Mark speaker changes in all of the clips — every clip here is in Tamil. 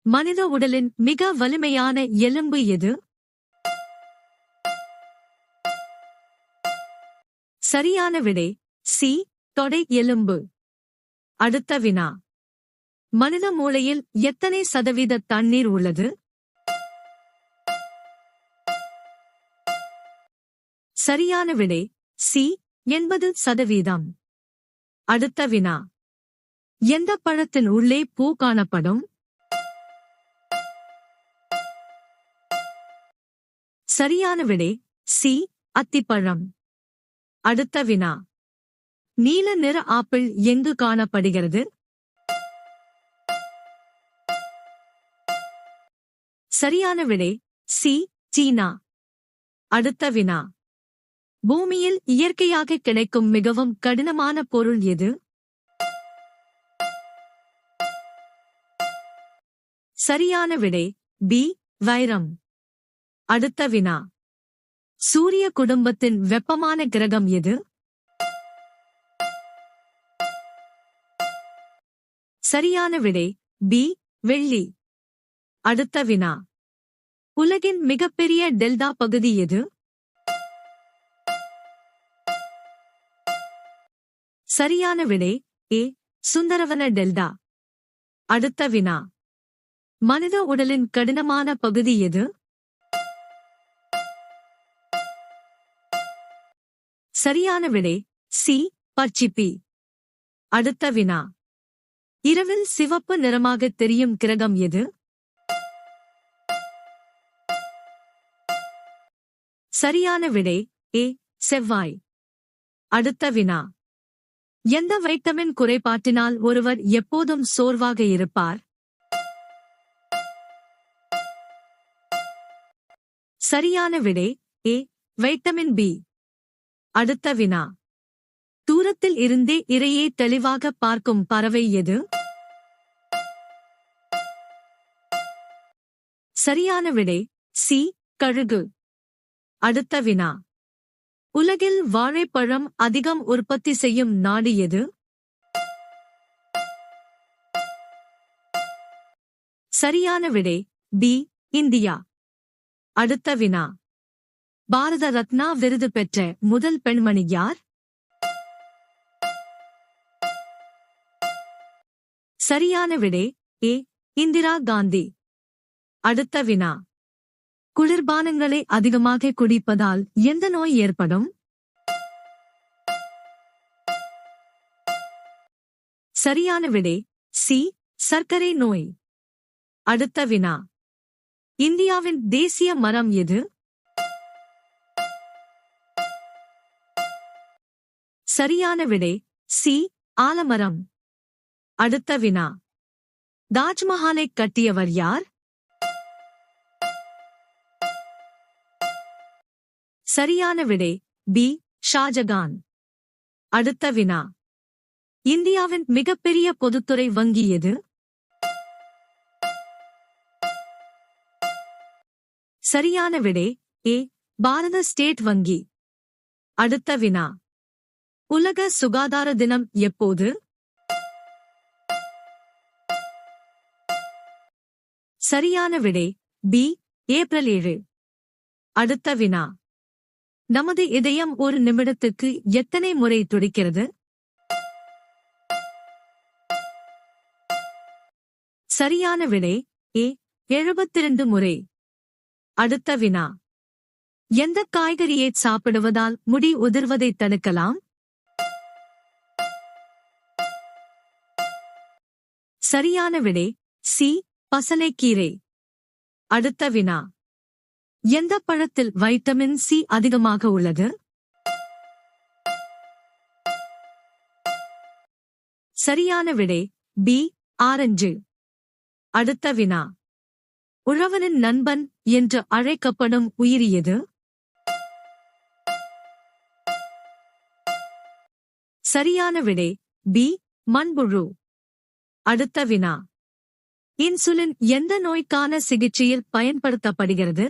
Speaker 1: மனித உடலின் மிக வலிமையான எலும்பு எது? சரியான விடை சி. தொடை எலும்பு. அடுத்த வினா. மனித மூளையில் எத்தனை சதவீத தண்ணீர் உள்ளது? சரியான விடை சி. 80%. அடுத்த வினா. எந்த பழத்தின் உள்ளே பூ காணப்படும்? சரியான விடை சி. அத்திப்பழம். அடுத்த வினா. நீல நிற ஆப்பிள் எங்கு காணப்படுகிறது? சரியான விடை சி. சீனா. அடுத்த வினா. பூமியில் இயற்கையாக கிடைக்கும் மிகவும் கடினமான பொருள் எது? சரியான விடை பி. வைரம். அடுத்த வினா. சூரிய குடும்பத்தின் வெப்பமான கிரகம் எது? சரியான விடை பி. வெள்ளி. அடுத்த வினா. உலகின் மிகப்பெரிய டெல்டா பகுதி எது? சரியான விடை ஏ. சுந்தரவன டெல்டா. அடுத்த வினா. மனித உடலின் கடினமான பகுதி எது? சரியான விடை சி. பர்ச்சிப்பி. அடுத்த வினா. இரவில் சிவப்பு நிறமாக தெரியும் கிரகம் எது? சரியான விடை ஏ. செவ்வாய். அடுத்த வினா. எந்த வைட்டமின் குறைபாட்டினால் ஒருவர் எப்போதும் சோர்வாக இருப்பார்? சரியான விடை ஏ. Vitamin B. அடுத்த வினா. தூரத்தில் இருந்தே இரையை தெளிவாக பார்க்கும் பறவை எது? சரியான விடை சி. கழுகு. அடுத்த வினா. உலகில் வாழைப்பழம் அதிகம் உற்பத்தி செய்யும் நாடு எது? சரியான விடை பி. இந்தியா. அடுத்த வினா. பாரத ரத்னா விருது பெற்ற முதல் பெண்மணி யார்? சரியான விடை ஏ. இந்திரா காந்தி. அடுத்த வினா. குளிர்பானங்களை அதிகமாக குடிப்பதால் எந்த நோய் ஏற்படும்? சரியான விடை சி. சர்க்கரை நோய். அடுத்த வினா. இந்தியாவின் தேசிய மரம் எது? சரியான விடை சி. ஆலமரம். அடுத்த வினா. தாஜ்மஹாலை கட்டியவர் யார்? சரியான விடை பி. ஷாஜகான். அடுத்த வினா. இந்தியாவின் மிகப்பெரிய பொதுத்துறை வங்கி எது? சரியான விடை ஏ. பாரத ஸ்டேட் வங்கி. அடுத்த வினா. உலக சுகாதார தினம் எப்போது? சரியான விடை பி. ஏப்ரல் 7. அடுத்த வினா. நமது இதயம் ஒரு நிமிடத்துக்கு எத்தனை முறை துடிக்கிறது? சரியான விடை ஏ. 72 முறை. அடுத்த வினா. எந்த காய்கறியை சாப்பிடுவதால் முடி உதிர்வதை தடுக்கலாம்? சரியான விடை சி. பசலைக்கீரை. அடுத்த வினா. எந்த பழத்தில் வைட்டமின் சி அதிகமாக உள்ளது? சரியான விடை பி. ஆரஞ்சு. அடுத்த வினா. உழவனின் நண்பன் என்று அழைக்கப்படும் உயிரி எது? சரியான விடை பி. மண்புழு. அடுத்த வினா. இன்சுலின் எந்த நோய்க்கான சிகிச்சையில் பயன்படுத்தப்படுகிறது?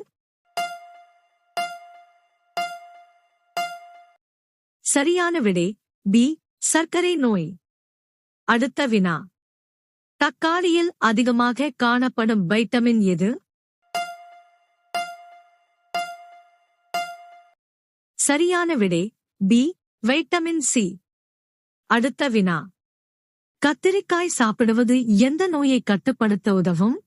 Speaker 1: சரியான விடை பி. சர்க்கரை நோய். அடுத்த வினா. தக்காளியில் அதிகமாக காணப்படும் வைட்டமின் எது? சரியான விடை பி வைட்டமின் சி. அடுத்த வினா. கத்திரிக்காய் சாப்பிடுவது எந்த நோயை கட்டுப்படுத்த உதவும்?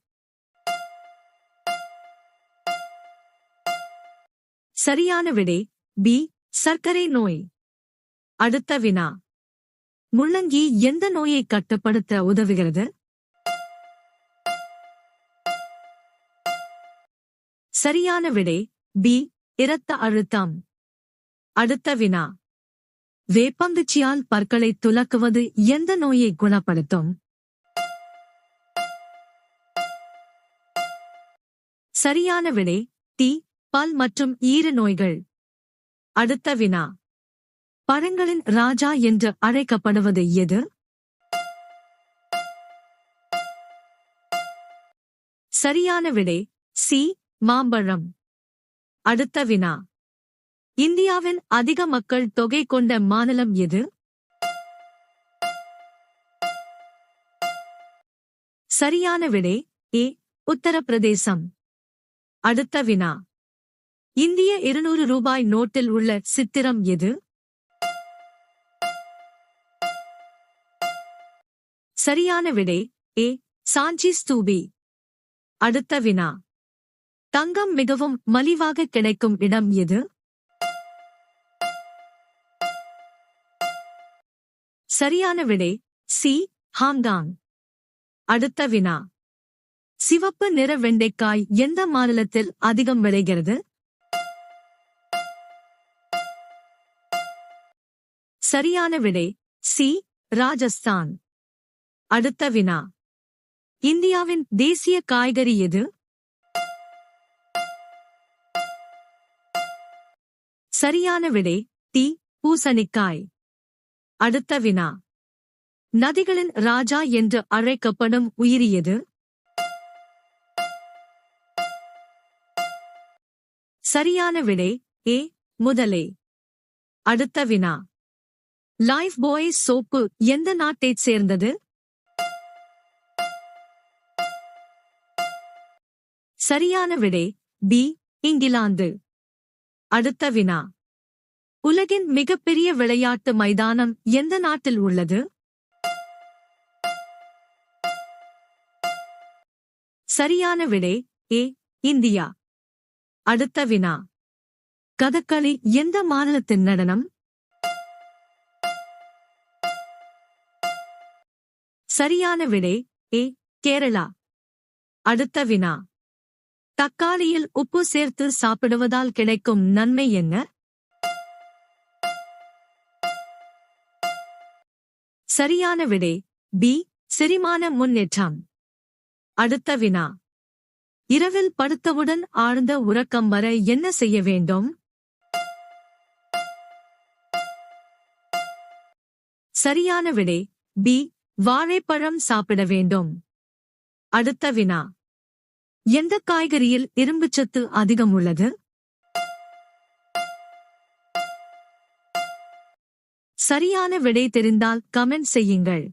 Speaker 1: சரியான விடை பி சர்க்கரை நோய். அடுத்த வினா. முள்ளங்கி எந்த நோயை கட்டுப்படுத்த உதவுகிறது? சரியான விடை பி இரத்த அழுத்தம். அடுத்த வினா. வேப்பங்குச்சியால் பற்களை துலக்குவது எந்த நோயை குணப்படுத்தும்? சரியான விடை டி பல் மற்றும் ஈறு நோய்கள். அடுத்த வினா. பழங்களின் ராஜா என்று அழைக்கப்படுவது எது? சரியான விடை சி மாம்பழம். அடுத்த வினா. இந்தியாவின் அதிக மக்கள் தொகை கொண்ட மாநிலம் எது? சரியான விடை ஏ உத்தரப்பிரதேசம். அடுத்த வினா. இந்திய 200 ரூபாய் நோட்டில் உள்ள சித்திரம் எது? சரியான விடை ஏ சாஞ்சி ஸ்தூபி. அடுத்த வினா. தங்கம் மிகவும் மலிவாக கிடைக்கும் இடம் எது? சரியான விடை சி ஹாங்காங். அடுத்த வினா. சிவப்பு நிற வெண்டைக்காய் எந்த மாநிலத்தில் அதிகம் விளைகிறது? சரியான விடை சி ராஜஸ்தான். அடுத்த வினா. இந்தியாவின் தேசிய காய்கறி எது? சரியான விடை டி பூசணிக்காய். அடுத்த வினா. நதிகளின் ராஜா என்று அழைக்கப்படும் உயிரி எது? சரியான விடை ஏ முதலை. அடுத்த வினா. லைஃப் பாய் சோப்பு எந்த நாட்டைச் சேர்ந்தது? சரியான விடை பி இங்கிலாந்து. அடுத்த வினா. உலகின் மிகப்பெரிய விளையாட்டு மைதானம் எந்த நாட்டில் உள்ளது? சரியான விடை ஏ இந்தியா. அடுத்த வினா. கதகளி எந்த மாநிலத்தின் நடனம்? சரியான விடை ஏ கேரளா. அடுத்த வினா. தக்காளியில் உப்பு சேர்த்து சாப்பிடுவதால் கிடைக்கும் நன்மை என்ன? சரியான விடை பி செரிமான முன்னேற்றம். அடுத்த வினா. இரவில் படுத்தவுடன் ஆழ்ந்த உறக்கம் வர என்ன செய்ய வேண்டும்? சரியான விடை பி வாழைப்பழம் சாப்பிட வேண்டும். அடுத்த வினா. எந்த காய்கறியில் இரும்புச்சத்து அதிகம் உள்ளது? சரியான விடை தெரிந்தால் கமெண்ட் செய்யுங்கள்.